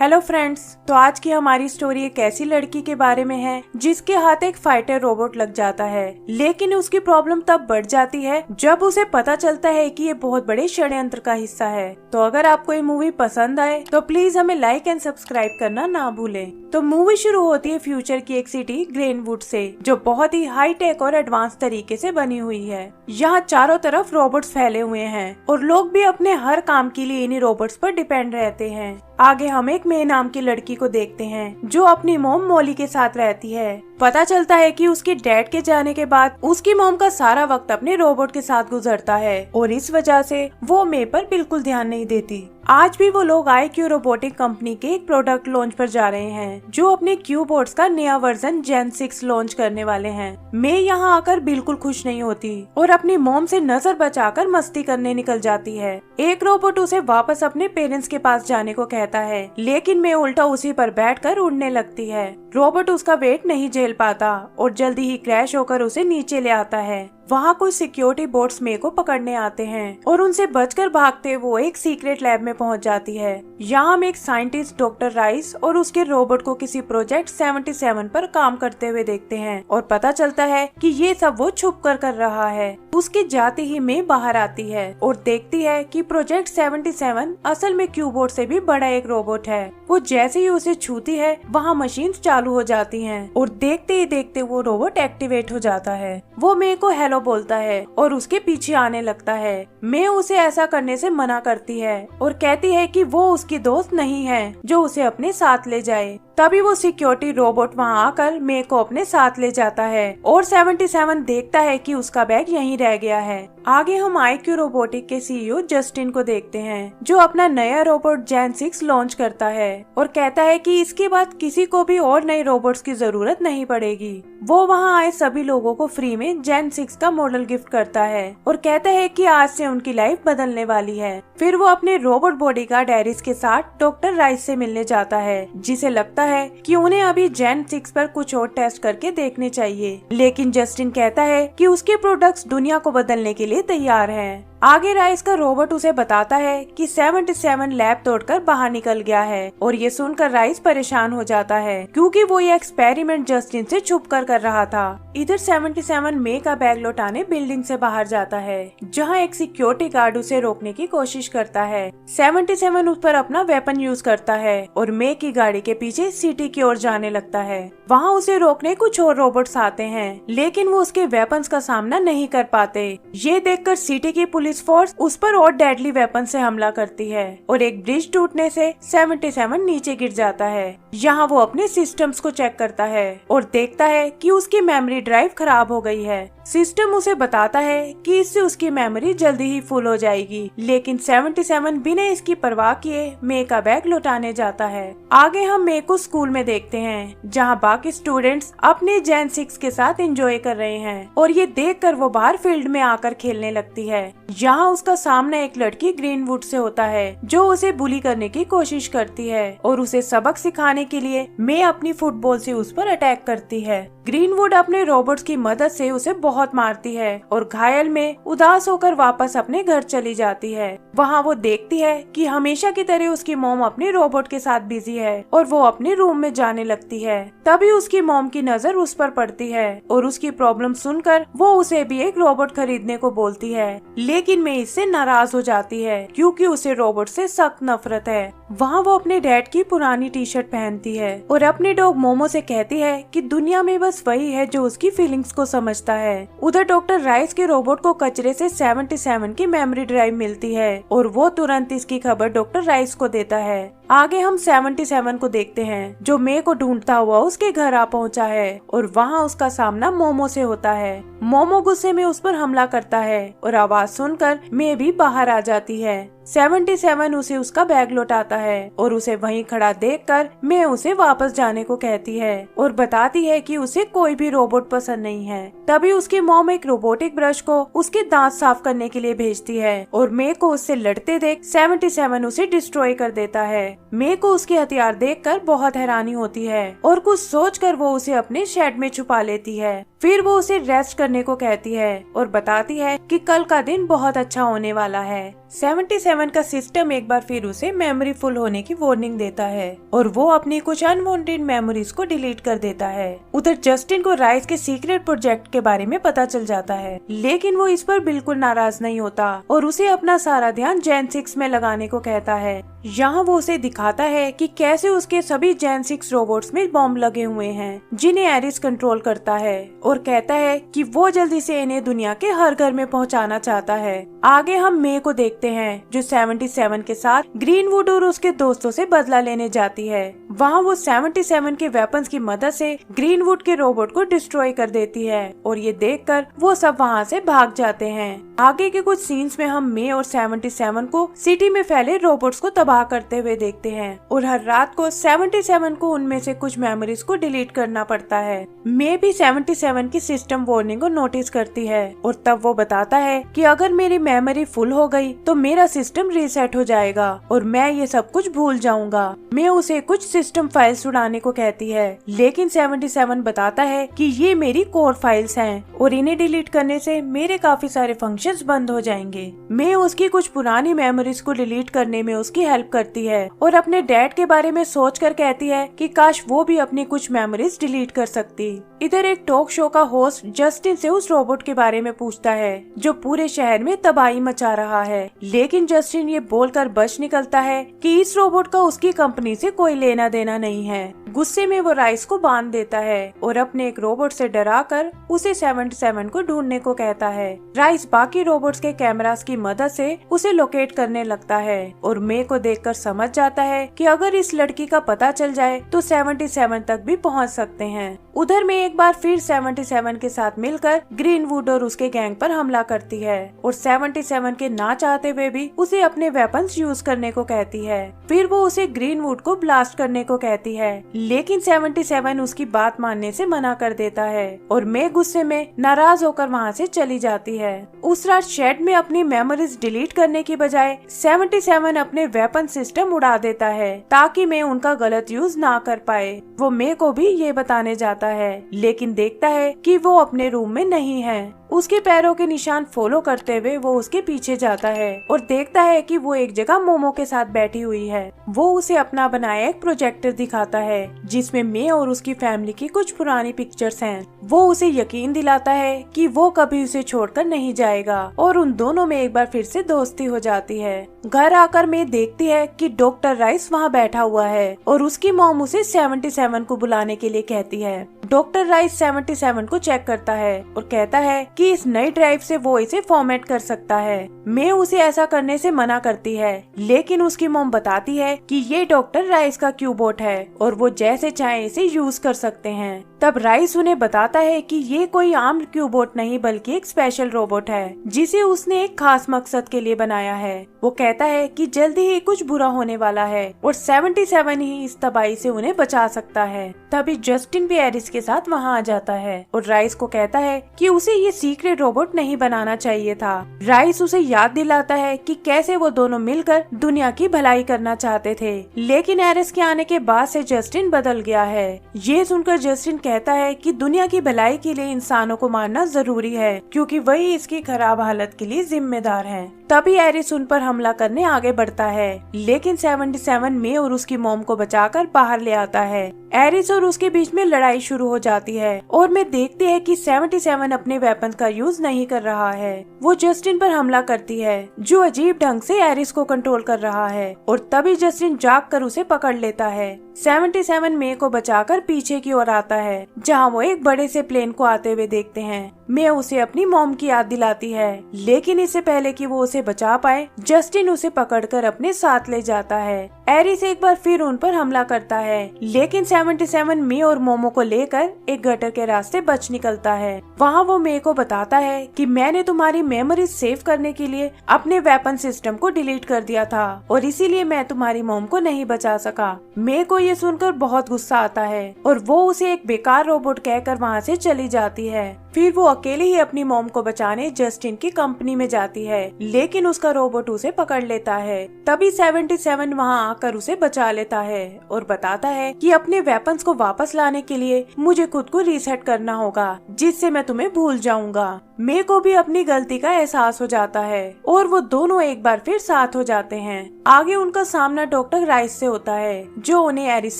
Hello friends, तो आज की हमारी स्टोरी एक ऐसी लड़की के बारे में है जिसके हाथ एक फाइटर रोबोट लग जाता है। लेकिन उसकी प्रॉब्लम तब बढ़ जाती है जब उसे पता चलता है कि ये बहुत बड़े षड्यंत्र का हिस्सा है। तो अगर आपको ये मूवी पसंद आए तो प्लीज हमें लाइक एंड सब्सक्राइब करना ना भूलें। तो मूवी शुरू होती है फ्यूचर की एक सिटी ग्रेनवुड से, जो बहुत ही हाई टेक और एडवांस तरीके से बनी हुई है। यहाँ चारों तरफ रोबोट्स फैले हुए हैं और लोग भी अपने हर काम के लिए इन्हीं रोबोट्स पर डिपेंड रहते हैं। आगे हम एक मे नाम की लड़की को देखते हैं जो अपनी मॉम मॉली के साथ रहती है। पता चलता है कि उसके डैड के जाने के बाद उसकी मॉम का सारा वक्त अपने रोबोट के साथ गुजरता है और इस वजह से वो मे पर बिल्कुल ध्यान नहीं देती। आज भी वो लोग IQ रोबोटिक कंपनी के एक प्रोडक्ट लॉन्च पर जा रहे हैं जो अपने क्यूबोर्ड्स का नया वर्जन जेन 6 लॉन्च करने वाले हैं। मे यहाँ आकर बिल्कुल खुश नहीं होती और अपनी मॉम से नजर बचाकर मस्ती करने निकल जाती है। एक रोबोट उसे वापस अपने पेरेंट्स के पास जाने को कहता है, लेकिन मे उल्टा उसी पर बैठकर उड़ने लगती है। रोबोट उसका वेट नहीं झेल पाता और जल्दी ही क्रैश होकर उसे नीचे ले आता है। वहाँ कुछ सिक्योरिटी बोट्स मे को पकड़ने आते हैं और उनसे बचकर भागते वो एक सीक्रेट लैब में पहुँच जाती है। यहाँ हम एक साइंटिस्ट डॉक्टर राइस और उसके रोबोट को किसी प्रोजेक्ट 77 पर काम करते हुए देखते हैं और पता चलता है कि ये सब वो छुप कर रहा है। उसके जाते ही मे बाहर आती है और देखती है कि प्रोजेक्ट 77 असल में क्यूबोर्ड से भी बड़ा एक रोबोट है। वो जैसे ही उसे छूती है वहाँ मशीन चालू हो जाती हैं और देखते ही देखते वो रोबोट एक्टिवेट हो जाता है। वो मे को हेलो बोलता है और उसके पीछे आने लगता है। मे उसे ऐसा करने से मना करती है और कहती है कि वो उसकी दोस्त नहीं है जो उसे अपने साथ ले जाए। तभी वो सिक्योरिटी रोबोट वहाँ आकर मे को अपने साथ ले जाता है और 77 देखता है कि उसका बैग यहीं रह गया है। आगे हम IQ रोबोटिक के CEO जस्टिन को देखते हैं जो अपना नया रोबोट जेन 6 लॉन्च करता है और कहता है कि इसके बाद किसी को भी और नए रोबोट्स की जरूरत नहीं पड़ेगी। वो वहाँ आए सभी लोगों को फ्री में जेन 6 का मॉडल गिफ्ट करता है और कहता है कि आज से उनकी लाइफ बदलने वाली है। फिर वो अपने रोबोट बॉडीगार्ड एरिस के साथ डॉक्टर राइस से मिलने जाता है, जिसे लगता है कि उन्हें अभी जेन 6 पर कुछ और टेस्ट करके देखने चाहिए। लेकिन जस्टिन कहता है कि उसके प्रोडक्ट्स दुनिया को बदलने के लिए तैयार हैं। आगे राइस का रोबोट उसे बताता है कि 77 लैब तोड़कर बाहर निकल गया है और ये सुनकर राइस परेशान हो जाता है क्योंकि वो ये एक्सपेरिमेंट जस्टिन से छुप कर रहा था। इधर 77 मे का बैग लौटाने बिल्डिंग से बाहर जाता है जहाँ एक सिक्योरिटी गार्ड उसे रोकने की कोशिश करता है। 77 उस पर अपना वेपन यूज करता है और मे की गाड़ी के पीछे सिटी की ओर जाने लगता है। वहाँ उसे रोकने कुछ और रोबोट्स आते हैं, लेकिन वो उसके वेपन्स का सामना नहीं कर पाते। ये देखकर सिटी की पुलिस फोर्स उस पर और डेडली वेपन से हमला करती है और एक ब्रिज टूटने से 77 नीचे गिर जाता है। यहाँ वो अपने सिस्टम्स को चेक करता है और देखता है कि उसकी मेमोरी ड्राइव खराब हो गई है। सिस्टम उसे बताता है कि इससे उसकी मेमोरी जल्दी ही फुल हो जाएगी, लेकिन 77 बिना इसकी परवाह किए मे का बैग लौटाने जाता है। आगे हम मे को स्कूल में देखते हैं जहाँ बाकी स्टूडेंट्स अपने जेन 6 के साथ एंजॉय कर रहे हैं और ये देखकर वो बाहर फील्ड में आकर खेलने लगती है। यहाँ उसका सामना एक लड़की ग्रीनवुड से होता है जो उसे बुली करने की कोशिश करती है और उसे सबक सिखाने के लिए मे अपनी फुटबॉल से उस पर अटैक करती है। ग्रीनवुड अपने रोबोट्स की मदद से उसे बहुत मारती है और घायल में उदास होकर वापस अपने घर चली जाती है। वहाँ वो देखती है कि हमेशा की तरह उसकी मॉम अपने रोबोट के साथ बिजी है और वो अपने रूम में जाने लगती है। तभी उसकी मॉम की नजर उस पर पड़ती है और उसकी प्रॉब्लम सुनकर वो उसे भी एक रोबोट खरीदने को बोलती है, लेकिन मैं इससे नाराज हो जाती है क्योंकि उसे रोबोट से सख्त नफरत है। वहाँ वो अपने डैड की पुरानी टी-शर्ट पहनती है और अपने डॉग मोमो से कहती है कि दुनिया में बस वही है जो उसकी फीलिंग्स को समझता है। उधर डॉक्टर राइस के रोबोट को कचरे से 77 की मेमोरी ड्राइव मिलती है और वो तुरंत इसकी खबर डॉक्टर राइस को देता है। आगे हम 77 को देखते हैं जो मे को ढूंढता हुआ उसके घर आ पहुंचा है और वहाँ उसका सामना मोमो से होता है। मोमो गुस्से में उस पर हमला करता है और आवाज सुनकर मे भी बाहर आ जाती है। 77 उसे उसका बैग लौटाता है और उसे वहीं खड़ा देखकर मे उसे वापस जाने को कहती है और बताती है कि उसे कोई भी रोबोट पसंद नहीं है। तभी उसकी मॉम एक रोबोटिक ब्रश को उसके दांत साफ करने के लिए भेजती है और मे को उससे लड़ते देख 77 उसे डिस्ट्रॉय कर देता है। मे को उसके हथियार देखकर बहुत हैरानी होती है और कुछ सोचकर वो उसे अपने शेड में छुपा लेती है। फिर वो उसे रेस्ट करने को कहती है और बताती है कि कल का दिन बहुत अच्छा होने वाला है। 77 का सिस्टम एक बार फिर उसे मेमोरी फुल होने की वार्निंग देता है और वो अपनी कुछ अनवांटेड मेमोरीज को डिलीट कर देता है। उधर जस्टिन को राइस के सीक्रेट प्रोजेक्ट के बारे में पता चल जाता है, लेकिन वो इस पर बिल्कुल नाराज नहीं होता और उसे अपना सारा ध्यान जेन 6 में लगाने को कहता है। यहाँ वो उसे दिखाता है कि कैसे उसके सभी जेन 6 रोबोट्स में बॉम्ब लगे हुए हैं जिन्हें एरिस कंट्रोल करता है और कहता है कि वो जल्दी से इन्हें दुनिया के हर घर में पहुँचाना चाहता है। आगे हम मे को देखते हैं जो 77 के साथ ग्रीनवुड और उसके दोस्तों से बदला लेने जाती है। वहाँ वो 77 के वेपन्स की मदद से ग्रीनवुड के रोबोट को डिस्ट्रॉय कर देती है और ये देखकर वो सब वहाँ से भाग जाते हैं। आगे के कुछ सीन्स में हम मे और 77 को सिटी में फैले रोबोट्स को तबाह करते हुए देखते हैं और हर रात को 77 को उनमें से कुछ मेमोरीज को डिलीट करना पड़ता है। मे भी 77 की सिस्टम वार्निंग को नोटिस करती है और तब वो बताता है कि अगर मेरी मेमोरी फुल हो गई तो मेरा सिस्टम रीसेट हो जाएगा और मैं ये सब कुछ भूल जाऊंगा। मैं उसे कुछ सिस्टम फाइल्स उड़ाने को कहती है, लेकिन 77 बताता है कि ये मेरी कोर फाइल्स हैं और इन्हें डिलीट करने से मेरे काफी सारे फंक्शंस बंद हो जाएंगे। मैं उसकी कुछ पुरानी मेमोरीज को डिलीट करने में उसकी हेल्प करती है और अपने डैड के बारे में सोचकर कहती है कि काश वो भी अपनी कुछ मेमोरीज डिलीट कर सकती। इधर एक टॉक शो का होस्ट जस्टिन से उस रोबोट के बारे में पूछता है जो पूरे शहर में तबाही मचा रहा है, लेकिन जस्टिन ये बोलकर बच निकलता है कि इस रोबोट का उसकी कंपनी से कोई लेना देना नहीं है। गुस्से में वो राइस को बांध देता है और अपने एक रोबोट से डराकर उसे 77 को ढूंढने को कहता है। राइस बाकी रोबोट्स के कैमरास की मदद से उसे लोकेट करने लगता है और मे को देखकर समझ जाता है कि अगर इस लड़की का पता चल जाए तो 77 तक भी पहुंच सकते हैं। उधर में एक बार फिर 77 के साथ मिलकर ग्रीनवुड और उसके गैंग पर हमला करती है और 77 के ना चाहते हुए भी उसे अपने वेपन्स यूज करने को कहती है। फिर वो उसे ग्रीनवुड को ब्लास्ट करने को कहती है, लेकिन 77 उसकी बात मानने से मना कर देता है और मे गुस्से में नाराज होकर वहाँ से चली जाती है। उस रात शेड में अपनी मेमोरीज डिलीट करने की बजाय 77 अपने वेपन सिस्टम उड़ा देता है ताकि मे उनका गलत यूज ना कर पाए। वो मे को भी ये बताने जाता है, लेकिन देखता है कि वो अपने रूम में नहीं है। उसके पैरों के निशान फॉलो करते हुए वो उसके पीछे जाता है और देखता है कि वो एक जगह मोमो के साथ बैठी हुई है। वो उसे अपना बनाया एक प्रोजेक्टर दिखाता है जिसमें मे और उसकी फैमिली की कुछ पुरानी पिक्चर्स हैं। वो उसे यकीन दिलाता है कि वो कभी उसे छोड़कर नहीं जाएगा और उन दोनों में एक बार फिर से दोस्ती हो जाती है। घर आकर मे देखती है कि डॉक्टर राइस वहाँ बैठा हुआ है और उसकी मॉम उसे 77 को बुलाने के लिए कहती है। डॉक्टर राइस 77 को चेक करता है और कहता है कि इस नई ड्राइव से वो इसे फॉर्मेट कर सकता है। मे उसे ऐसा करने से मना करती है, लेकिन उसकी मॉम बताती है कि ये डॉक्टर राइस का क्यूबोट है और वो जैसे चाहे इसे यूज कर सकते हैं। तब राइस उन्हें बताता है कि ये कोई आम क्यूबोट नहीं बल्कि एक स्पेशल रोबोट है जिसे उसने एक खास मकसद के लिए बनाया है। वो कहता है कि जल्दी ही कुछ बुरा होने वाला है और 77 ही इस तबाही से उन्हें बचा सकता है। तभी जस्टिन भी एरिस के साथ वहाँ आ जाता है और राइस को कहता है कि उसे ये सीक्रेट रोबोट नहीं बनाना चाहिए था। राइस उसे याद दिलाता है कि कैसे वो दोनों मिलकर दुनिया की भलाई करना चाहते थे, लेकिन एरिस के आने के बाद से जस्टिन बदल गया है। ये सुनकर जस्टिन कहता है कि दुनिया की भलाई के लिए इंसानों को मारना जरूरी है क्योंकि वही इसकी खराब हालत के लिए जिम्मेदार है। तभी एरिस उन पर हमला करने आगे बढ़ता है, लेकिन 77 मे और उसकी मॉम को बचाकर बाहर ले आता है। एरिस और उसके बीच में लड़ाई शुरू हो जाती है और मैं देखती है कि 77 अपने वेपन का यूज नहीं कर रहा है। वो जस्टिन पर हमला करती है जो अजीब ढंग से एरिस को कंट्रोल कर रहा है और तभी जस्टिन जागकर उसे पकड़ लेता है। 77 मे को बचाकर पीछे की ओर आता है जहाँ वो एक बड़े से प्लेन को आते हुए देखते हैं। मे उसे अपनी मॉम की याद दिलाती है, लेकिन इससे पहले कि वो उसे बचा पाए जस्टिन उसे पकड़कर अपने साथ ले जाता है। एरिस एक बार फिर उन पर हमला करता है, लेकिन 77 मे और मोमो को लेकर एक गटर के रास्ते बच निकलता है। वहाँ वो मे को बताता है कि मैंने तुम्हारी मेमोरी सेव करने के लिए अपने वेपन सिस्टम को डिलीट कर दिया था और इसीलिए मैं तुम्हारी मॉम को नहीं बचा सका। मे को ये सुनकर बहुत गुस्सा आता है और वो उसे एक बेकार रोबोट कहकर वहाँ से चली जाती है। फिर वो अकेले ही अपनी मॉम को बचाने जस्टिन की कंपनी में जाती है, लेकिन उसका रोबोट उसे पकड़ लेता है। तभी 77 वहाँ आकर उसे बचा लेता है और बताता है कि अपने वेपन्स को वापस लाने के लिए मुझे खुद को रीसेट करना होगा, जिससे मैं तुम्हें भूल जाऊंगा। मे को भी अपनी गलती का एहसास हो जाता है और वो दोनों एक बार फिर साथ हो जाते हैं। आगे उनका सामना डॉक्टर राइस से होता है, जो उन्हें एरिस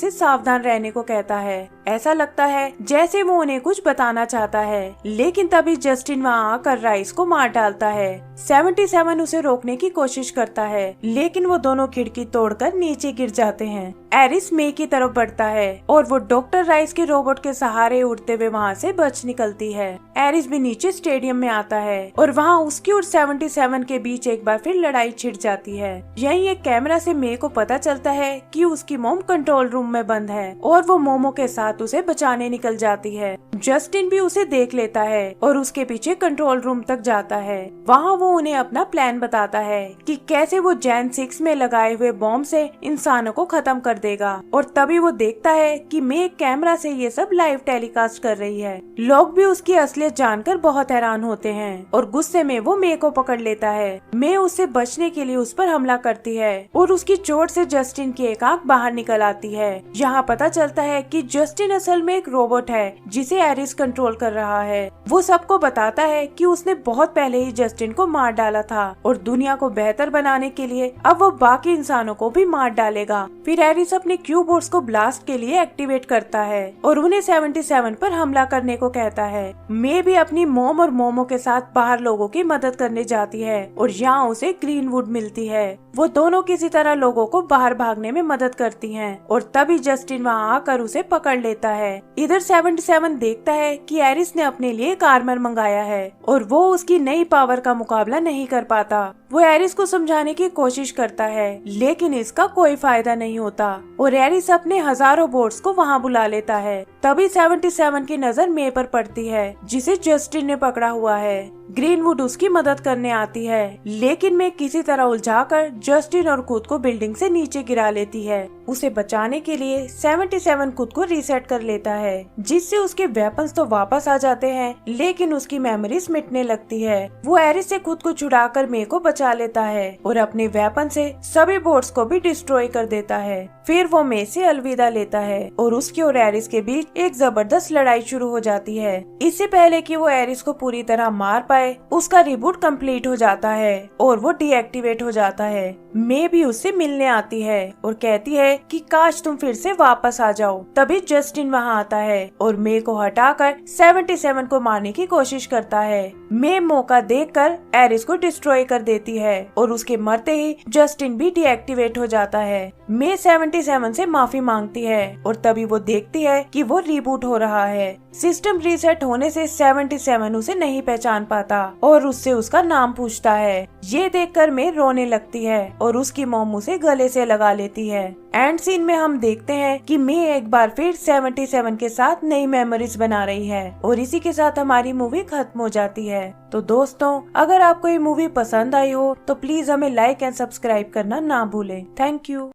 से सावधान रहने को कहता है। ऐसा लगता है जैसे वो उन्हें कुछ बताना चाहता है, लेकिन तभी जस्टिन वहाँ आकर राइस को मार डालता है। 77 उसे रोकने की कोशिश करता है, लेकिन वो दोनों खिड़की तोड़कर नीचे गिर जाते हैं। एरिस मे की तरफ बढ़ता है और वो डॉक्टर राइस के रोबोट के सहारे उड़ते हुए वहाँ से बच निकलती है। एरिस भी नीचे स्टेडियम में आता है और वहाँ उसकी और 77 के बीच एक बार फिर लड़ाई छिड़ जाती है। यहीं एक कैमरा से मे को पता चलता है कि उसकी मोम कंट्रोल रूम में बंद है और वो मोमो के साथ उसे बचाने निकल जाती है। जस्टिन भी उसे देख लेता है और उसके पीछे कंट्रोल रूम तक जाता है। वहाँ वो उन्हें अपना प्लान बताता है कि कैसे वो जैन 6 में लगाए हुए बॉम्ब से इंसानों को खत्म कर देगा। और तभी वो देखता है कि मे कैमरा से ये सब लाइव टेलीकास्ट कर रही है। लोग भी उसकी असलियत जानकर बहुत हैरान होते हैं और गुस्से में वो मे को पकड़ लेता है। मे उससे बचने के लिए उस पर हमला करती है और उसकी चोट से जस्टिन की एक आंख बाहर निकल आती है। यहाँ पता चलता है कि जस्टिन असल में एक रोबोट है जिसे एरिस कंट्रोल कर रहा है। वो सबको बताता है कि उसने बहुत पहले ही जस्टिन को मार डाला था और दुनिया को बेहतर बनाने के लिए अब वो बाकी इंसानों को भी मार डालेगा। फिर एरिस अपने क्यू बोर्ड्स को ब्लास्ट के लिए एक्टिवेट करता है और उन्हें 77 पर हमला करने को कहता है। मे भी अपनी मोम और मोमो के साथ बाहर लोगों की मदद करने जाती है और यहाँ उसे ग्रीनवुड मिलती है। वो दोनों किसी तरह लोगों को बाहर भागने में मदद करती हैं और तभी जस्टिन वहाँ आकर उसे पकड़ लेता है। इधर 77 देखता है कि एरिस ने अपने लिए एक आर्मर मंगाया है और वो उसकी नई पावर का मुकाबला नहीं कर पाता। वो एरिस को समझाने की कोशिश करता है, लेकिन इसका कोई फायदा नहीं होता और एरिस अपने हजारों बोट्स को वहाँ बुला लेता है। तभी 77 की नजर मे पर पड़ती है, जिसे जस्टिन ने पकड़ा हुआ है। ग्रीनवुड उसकी मदद करने आती है, लेकिन मे किसी तरह उलझाकर जस्टिन और खुद को बिल्डिंग से नीचे गिरा लेती है। उसे बचाने के लिए 77 खुद को रीसेट कर लेता है, जिससे उसके वेपन्स तो वापस आ जाते हैं, लेकिन उसकी मेमोरीज मिटने लगती है। वो एरिस से खुद को छुड़ाकर मे को बचा लेता है और अपने वेपन से सभी बोट्स को भी डिस्ट्रॉय कर देता है। फिर वो मे से अलविदा लेता है और उसकी और एरिस के बीच एक जबरदस्त लड़ाई शुरू हो जाती है। इससे पहले कि वो एरिस को पूरी तरह मार पाए, उसका रिबूट कंप्लीट हो जाता है और वो डीएक्टिवेट हो जाता है। मे भी उससे मिलने आती है और कहती है कि काश तुम फिर से वापस आ जाओ। तभी जस्टिन वहाँ आता है और मे को हटाकर 77 को मारने की कोशिश करता है। मे मौका देखकर एरिस को डिस्ट्रॉय कर देती है और उसके मरते ही जस्टिन भी डीएक्टिवेट हो जाता है। मे 77 से माफी मांगती है और तभी वो देखती है कि वो रिबूट हो रहा है। सिस्टम रीसेट होने से 77 उसे नहीं पहचान पाता और उससे उसका नाम पूछता है। ये देखकर मे रोने लगती है और उसकी मॉम उसे गले से लगा लेती है। एंड सीन में हम देखते हैं कि मे एक बार फिर 77 के साथ नई मेमोरीज बना रही है और इसी के साथ हमारी मूवी खत्म हो जाती है। तो दोस्तों, अगर आपको ये मूवी पसंद आई हो तो प्लीज हमें लाइक एंड सब्सक्राइब करना ना भूलें। Thank you.